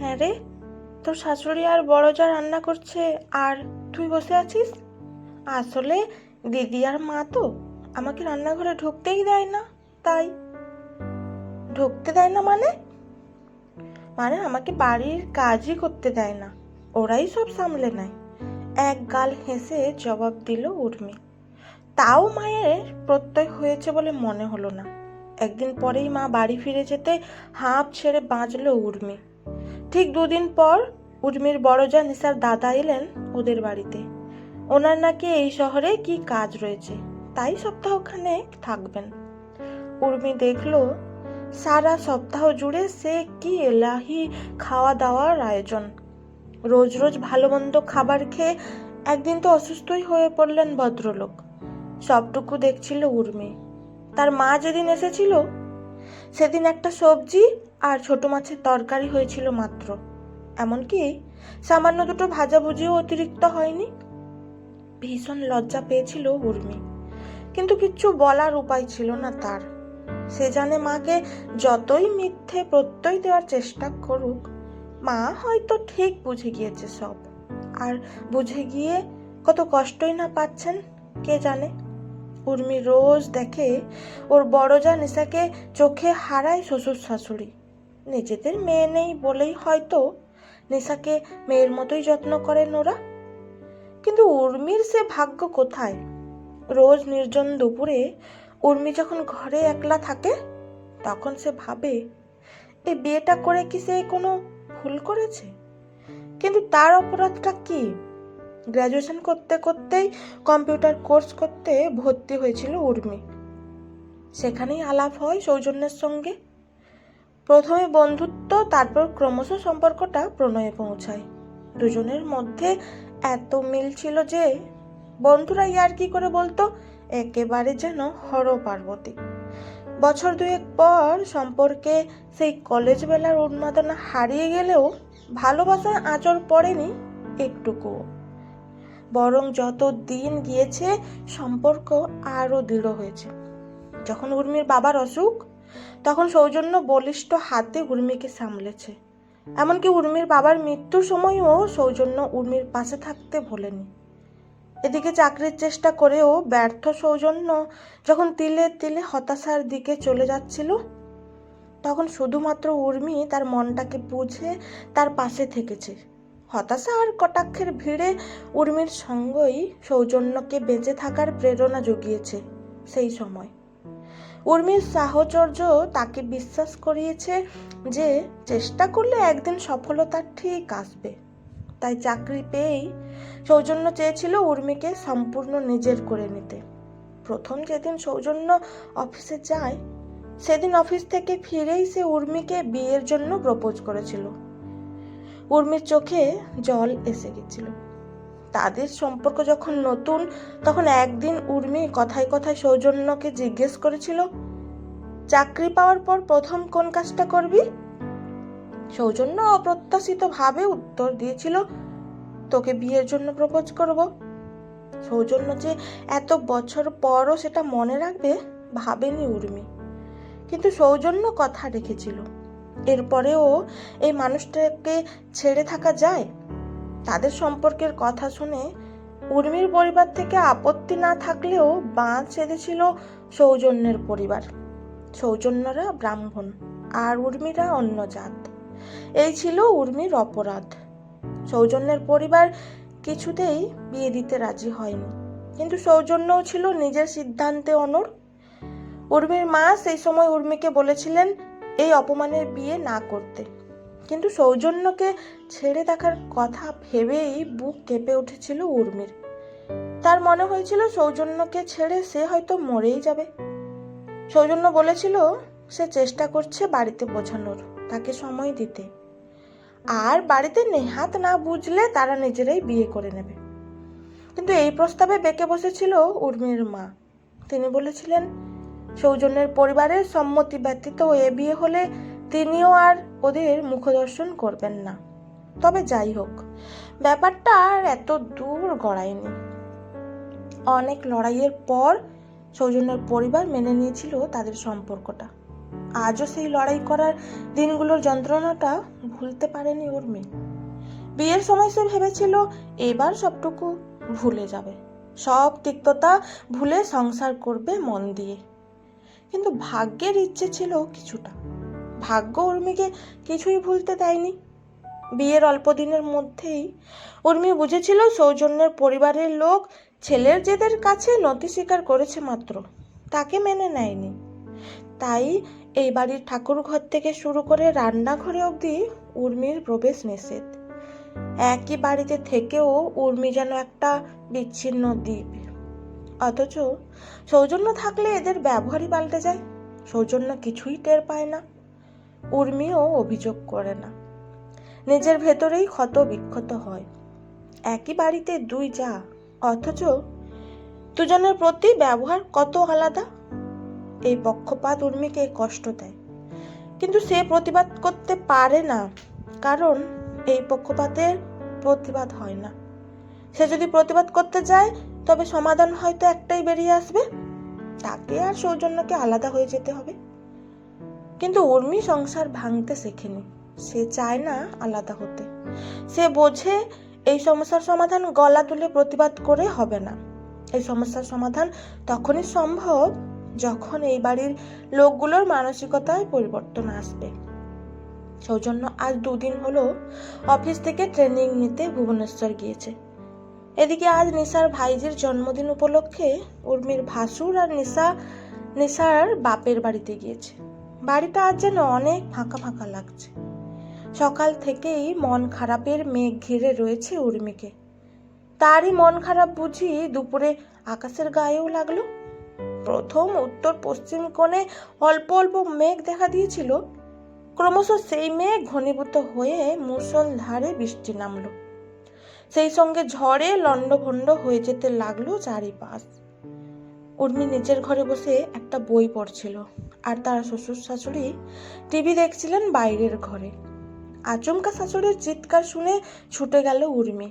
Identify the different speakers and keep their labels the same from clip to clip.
Speaker 1: হ্যাঁ রে, তোর শাশুড়ি আর বড় যা রান্না করছে আর তুই বসে আছিস। আসলে দিদি আর মা তো আমাকে রান্নাঘরে ঢুকতেই দেয় না। তাই ঢুকতে দেয় না মানে মানে আমাকে বাড়ির কাজই করতে দেয় না, ওরাই সব সামলে নেয়। এক গাল হেসে জবাব দিল উর্মি। তাও মায়ের প্রত্যয় হয়েছে বলে মনে হলো না। একদিন পরেই মা বাড়ি ফিরে যেতে হাঁপ ছেড়ে বাঁচল উর্মি। ঠিক দুদিন পর উর্মির বড় যা নিসার দাদা এলেন ওদের বাড়িতে। ওনার নাকি এই শহরে কি কাজ রয়েছে, তাই সপ্তাহখানেক থাকবেন। উর্মি দেখলো সারা সপ্তাহ জুড়ে সে কি এলাহি খাওয়া দাওয়ার আয়োজন। রোজ রোজ ভালো মন্দ খাবার খেয়ে একদিন তো অসুস্থই হয়ে পড়লেন ভদ্রলোক। সবটুকু দেখছিল উর্মি। তার মা যেদিন এসেছিল সেদিন একটা সবজি আর ছোট মাছের তরকারি হয়েছিল মাত্র। এমনকি সামান্য দুটো ভাজাভুজিও অতিরিক্ত হয়নি। ভীষণ লজ্জা পেয়েছিল উর্মি, কিন্তু কিচ্ছু বলার উপায় ছিল না তার। সে জানে মাকে যতই মিথ্যে প্রত্যয় দেওয়ার চেষ্টা করুক, মা হয়তো ঠিক বুঝে গিয়েছে সব। আর বুঝে গিয়ে কত কষ্টই না পাচ্ছেন কে জানে। উর্মি রোজ দেখে ওর বড় যা নিশাকে চোখে হারায় শ্বশুর শাশুড়ি। নিজেদের মেয়ে নেই বলেই হয়তো নিশাকে মেয়ের মতোই যত্ন করেন ওরা। কিন্তু উর্মির সে ভাগ্য কোথায়? রোজ নির্জন দুপুরে উর্মি যখন ঘরে একলা থাকে তখন সে ভাবে এই বিয়েটা করে কি সে কোনো ভুল করেছে? কিন্তু তার অপরাধটা কি? গ্র্যাজুয়েশন করতে করতেই কম্পিউটার কোর্স করতে ভর্তি হয়েছিল উর্মি। সেখানেই আলাপ হয় সৌজন্যের সঙ্গে। প্রথমে বন্ধুত্ব, তারপর ক্রমশ সম্পর্কটা প্রণয়ে পৌঁছায়। দুজনের মধ্যে এত মিল ছিল যে বন্ধুরা ইয়ার্কি করে বলতো একেবারে যেন হর পার্বতী। বছর দুয়েক পর সম্পর্কে সেই কলেজ বেলার উন্মাদনা হারিয়ে গেলেও ভালোবাসার আঁচড় পড়েনি একটুকুও। বরং যত দিন গিয়েছে সম্পর্ক আরো দৃঢ় হয়েছে। যখন উর্মির বাবার অসুখ, তখন সৌজন্য বলিষ্ঠ হাতে উর্মিকে সামলেছে। এমনকি উর্মির বাবার মৃত্যুর সময়ও সৌজন্য উর্মির পাশে থাকতে ভোলেনি। এদিকে চাকরির চেষ্টা করেও ব্যর্থ সৌজন্য যখন তিলে তিলে হতাশার দিকে চলে যাচ্ছিল, তখন শুধুমাত্র উর্মি তার মনটাকে বুঝে তার পাশে থেকেছে। হতাশা আর কটাক্ষের ভিড়ে উর্মির সঙ্গই সৌজন্যকে বেঁচে থাকার প্রেরণা জুগিয়েছে সেই সময়। উর্মির সাহচর্য তাকে বিশ্বাস করিয়েছে যে চেষ্টা করলে একদিন সফলতা ঠিক আসবে। তাই চাকরি পেয়েই সৌজন্য চেয়েছিল উর্মিকে সম্পূর্ণ নিজের করে নিতে। প্রথম যেদিন সৌজন্য অফিসে যায়, সেদিন অফিস থেকে ফিরেই সে উর্মিকে বিয়ের জন্য প্রপোজ করেছিল। উর্মির চোখে জল এসে গেছিল। তাদের সম্পর্ক যখন নতুন, তখন একদিন উর্মি কথায় কথায় সৌজন্যকে জিজ্ঞেস করেছিল, চাকরি পাওয়ার পর প্রথম কোন কাজটা করবি? সৌজন্য অপ্রত্যাশিত ভাবে উত্তর দিয়েছিল, তোকে বিয়ের জন্য প্রপোজ করব। সৌজন্য যে এত বছর পরও সেটা মনে রাখবে ভাবেনি উর্মি, কিন্তু সৌজন্য কথা রেখেছিল। এরপরেও এই মানুষটাকে ছেড়ে থাকা যায়? তাদের সম্পর্কের কথা শুনে উর্মির পরিবার থেকে আপত্তি না থাকলেও বাঁধ সেধেছিল সৌজন্যের পরিবার। সৌজন্যরা ব্রাহ্মণ আর উর্মিরা অন্য জাত। এই ছিল উর্মির অপরাধ। সৌজন্যের পরিবার কিছুতেই বিয়ে দিতে রাজি হয়নি, কিন্তু সৌজন্যও ছিল নিজের সিদ্ধান্তে অনড়। উর্মির মা সেই সময় উর্মিকে বলেছিলেন এই অপমানের বিয়ে না করতে, কিন্তু সৌজন্যকে ছেড়ে দেখার কথা ভেবেই বুক কেঁপে উঠেছিল উর্মির। তার মনে হয়েছিল সৌজন্যকে ছেড়ে সে হয়তো মরেই যাবে। সৌজন্য বলেছিল সে চেষ্টা করছে বাড়িতে বোঝানোর, তাকে সময় দিতে, আর বাড়িতে নেহাত না বুঝলে তারা নিজেরাই বিয়ে করে নেবে। কিন্তু এই প্রস্তাবে বেঁকে বসেছিল উর্মির মা। তিনি বলেছিলেন সৌজন্যের পরিবারের সম্মতি ব্যতীত এ বিয়ে হলে তিনিও আর ওদের মুখদর্শন করবেন না। তবে যাই হোক, ব্যাপারটা আর এত দূর গড়ায়নি। অনেক লড়াইয়ের পর সৌজন্যের পরিবার মেনে নিয়েছিল তাদের সম্পর্কটা। আজও সেই লড়াই করার দিনগুলোর যন্ত্রণাটা ভুলতে পারেনি উর্মি। বিয়ের সময় সে ভেবেছিল এবার সবটুকু ভুলে যাবে, সব তিক্ততা ভুলে সংসার করবে মন দিয়ে। কিন্তু ভাগ্যের ইচ্ছে ছিল কিছুটা। ভাগ্য উর্মিকে কিছুই ভুলতে দেয়নি। বিয়ের অল্প দিনের মধ্যেই উর্মি বুঝেছিল সৌজন্যের পরিবারের লোক ছেলের জেদের কাছে নতি স্বীকার করেছে মাত্র, তাকে মেনে নেয়নি। তাই এই বাড়ির ঠাকুর ঘর থেকে শুরু করে রান্নাঘরে অবধি উর্মির প্রবেশ নিষেধ। একই বাড়িতে থেকেও উর্মি যেন একটা বিচ্ছিন্ন দ্বীপ। অথচ সৌজন্য থাকলে এদের ব্যবহারই পাল্টে যায়। সৌজন্য কিছুই টের পায় না, উর্মিও অভিযোগ করে না, নিজের ভেতরেই ক্ষত বিক্ষত হয়। একই বাড়িতে দুই যা, অথচ দুজনের প্রতি ব্যবহার কত আলাদা। এই পক্ষপাত উর্মিকে কষ্ট দেয়, কিন্তু সে প্রতিবাদ করতে পারে না, কারণ এই পক্ষপাতের প্রতিবাদ হয় না। সে যদি প্রতিবাদ করতে যায় তবে সমাধান হয়তো একটাই বেরিয়ে আসবে, তাকে আর সৌজন্যকে আলাদা হয়ে যেতে হবে। কিন্তু উর্মি সংসার ভাঙতে শেখেনি, সে চায় না আলাদা হতে। সে বোঝে এই সমস্যার সমাধান গলা তুলে প্রতিবাদ করে হবে না। এই সমস্যার সমাধান তখনই সম্ভব যখন এই বাড়ির লোকগুলোর মানসিকতায় পরিবর্তন আসবে। সৌজন্য আজ 2 দিন হলো অফিস থেকে ট্রেনিং নিতে ভুবনেশ্বর গিয়েছে। এদিকে আজ নিশার ভাইজির জন্মদিন উপলক্ষে উর্মির ভাসুর আর নিশার বাপের বাড়িতে গিয়েছে। বাড়িটা আজ যেন অনেক ফাঁকা ফাঁকা লাগছে। সকাল থেকেই মন খারাপের মেঘ ঘিরে রয়েছে উর্মিকে। তারই মন খারাপ বুঝি দুপুরে আকাশের গায়েও লাগলো। প্রথম উত্তর পশ্চিম কোণে অল্প অল্প মেঘ দেখা দিয়েছিল, ক্রমশ সেই মেঘ ঘনীভূত হয়ে মুষলধারে বৃষ্টি নামলো। সেই সঙ্গে ঝড়ে লণ্ডভণ্ড হয়ে যেতে লাগলো চারিপাশ। উর্মি নিজের ঘরে বসে একটা বই পড়ছিল, আর তার শ্বশুর শাশুড়ি টিভি দেখছিলেন বাইরের ঘরে। আচমকা শাশুড়ির চিৎকার শুনে ছুটে গেল উর্মি।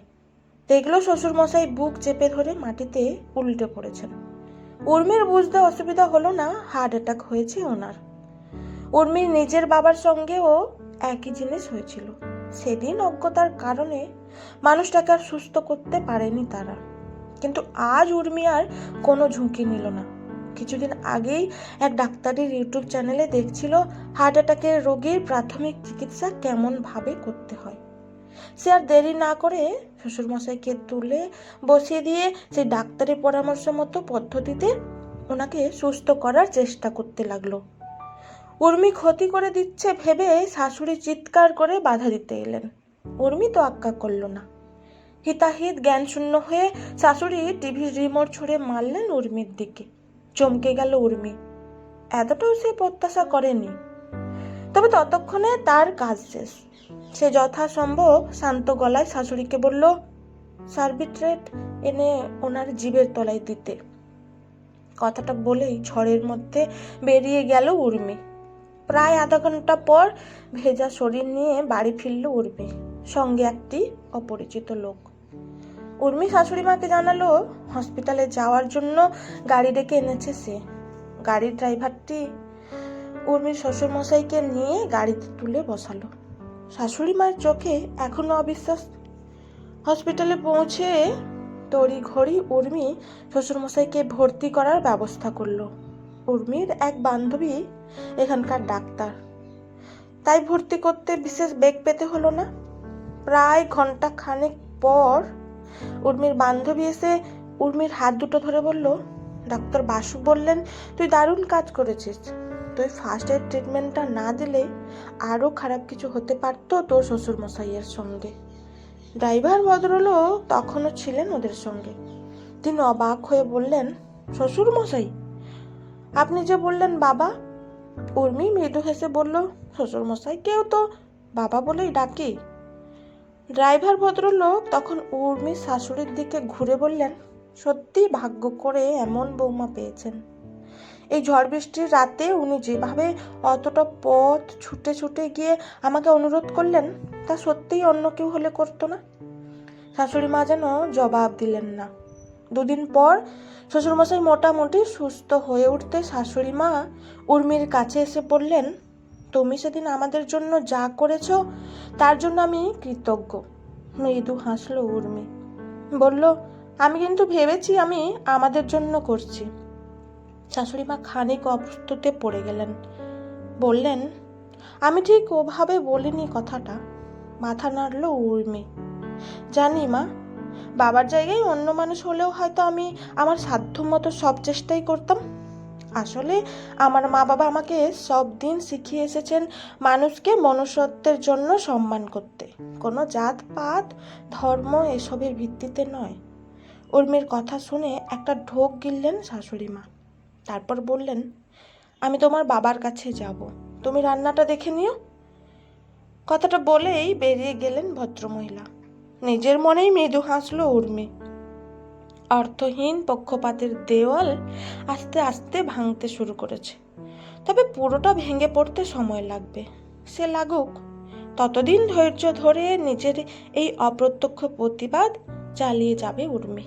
Speaker 1: দেখলো শ্বশুর মশাই বুক চেপে ধরে মাটিতে উল্টে পড়েছেন। উর্মির বুঝতে অসুবিধা হলো না হার্ট অ্যাটাক হয়েছে ওনার। উর্মির নিজের বাবার সঙ্গেও একই জিনিস হয়েছিল। সেদিন অজ্ঞতার কারণে মানুষটাকে আর সুস্থ করতে পারেনি তারা। কিন্তু আজ উর্মি আর কোনো ঝুঁকি নিল না। কিছুদিন আগেই এক ডাক্তারের ইউটিউব চ্যানেলে দেখছিল হার্ট অ্যাটাকের রোগীর প্রাথমিক চিকিৎসা কেমন ভাবে করতে হয়। সে আর দেরি না করে শ্বশুরমশাইকে তুলে বসিয়ে দিয়ে সেই ডাক্তারের পরামর্শ মতো পদ্ধতিতে ওনাকে সুস্থ করার চেষ্টা করতে লাগলো। উর্মি ক্ষতি করে দিচ্ছে ভেবে শাশুড়ি চিৎকার করে বাধা দিতে এলেন। উর্মি তো আক্কা করল না। হিতাহিত জ্ঞান শূন্য হয়ে শাশুড়ি টিভির রিমোট ছুঁড়ে মারলেন উর্মির দিকে। চমকে গেল উর্মি, এতটাও সে প্রত্যাশা করেনি। তবে ততক্ষণে তার কাজ শেষ। সে যথাসম্ভব শান্ত গলায় শাশুড়িকে বলল, সার্বিট্রেট এনে ওনার জিভের তলায় দিতে। কথাটা বলেই ঝড়ের মধ্যে বেরিয়ে গেল উর্মি। প্রায় আধা ঘন্টা পর ভেজা শরীর নিয়ে বাড়ি ফিরল উর্মি, সঙ্গে একটি অপরিচিত লোক। উর্মি শাশুড়ি মাকে জানালো হসপিটালে যাওয়ার জন্য গাড়ি ডেকে এনেছে সে। গাড়ির ড্রাইভারটি উর্মির শ্বশুরমশাইকে নিয়ে গাড়িতে তুলে বসালো। শাশুড়ি মায়ের চোখে এখনো অবিশ্বাস। হসপিটালে পৌঁছে তড়িঘড়ি উর্মি শ্বশুরমশাইকে ভর্তি করার ব্যবস্থা করলো। উর্মির এক বান্ধবী এখানকার ডাক্তার, তাই ভর্তি করতে বিশেষ বেগ পেতে হলো না। প্রায় ঘন্টা খানেক পর উর্মির বান্ধবী এসে উর্মির হাত দুটো ধরে বলল, ডাক্তার বাসু বললেন তুই দারুণ কাজ করেছিস। তুই ফার্স্ট এড ট্রিটমেন্টটা না দিলে আরও খারাপ কিছু হতে পারতো তোর শ্বশুরমশাইয়ের সঙ্গে। ড্রাইভার ভদ্রলোক তখনও ছিলেন ওদের সঙ্গে। তিনি অবাক হয়ে বললেন, শ্বশুরমশাই? আপনি যে বললেন বাবা। উর্মি মৃদু হেসে বলল, শ্বশুরমশাই কেউ তো বাবা বলেই ডাকি। ড্রাইভার ভদ্রলোক তখন উর্মির শাশুড়ির দিকে ঘুরে বললেন, সত্যি ভাগ্য করে এমন বৌমা পেয়েছেন। এই ঝড় বৃষ্টির রাতে উনি যেভাবে অতটা পথ ছুটে ছুটে গিয়ে আমাকে অনুরোধ করলেন, তা সত্যিই অন্য কেউ হলে করতো না। শাশুড়ি মা যেন জবাব দিলেন না। দুদিন পর শ্বশুরমশাই মোটামুটি সুস্থ হয়ে উঠতে শাশুড়ি মা উর্মির কাছে এসে বললেন, তুমি সেদিন আমাদের জন্য যা করেছো তার জন্য আমি কৃতজ্ঞ। মৃদু হাসলো উর্মি, বলল, আমি কিন্তু ভেবেছি আমি আমাদের জন্য করছি। শাশুড়ি মা খানিক অপ্রস্তুতে পড়ে গেলেন। বললেন, আমি ঠিক ওভাবে বলিনি কথাটা। মাথা নাড়ল উর্মি। জানি মা, বাবার জায়গায় অন্য মানুষ হলেও হয়তো আমি আমার সাধ্যমতো সব চেষ্টাই করতাম। আসলে আমার মা বাবা আমাকে সব দিন শিখিয়ে এসেছেন মানুষকে মনুষ্যত্বের জন্য সম্মান করতে, কোনো জাত পাত ধর্ম এসবের ভিত্তিতে নয়। উর্মির কথা শুনে একটা ঢোক গিললেন শাশুড়ি মা। তারপর বললেন, আমি তোমার বাবার কাছে যাব, তুমি রান্নাটা দেখে নিও। কথাটা বলেই বেরিয়ে গেলেন ভদ্রমহিলা। নিজের মনেই মৃদু হাসল উর্মি। অর্থহীন পক্ষপাতের দেওয়াল আস্তে আস্তে ভাঙতে শুরু করেছে, তবে পুরোটা ভেঙে পড়তে সময় লাগবে। সে লাগুক, ততদিন ধৈর্য ধরে নিজের এই অপ্রত্যক্ষ প্রতিবাদ চালিয়ে যাবে উর্মি।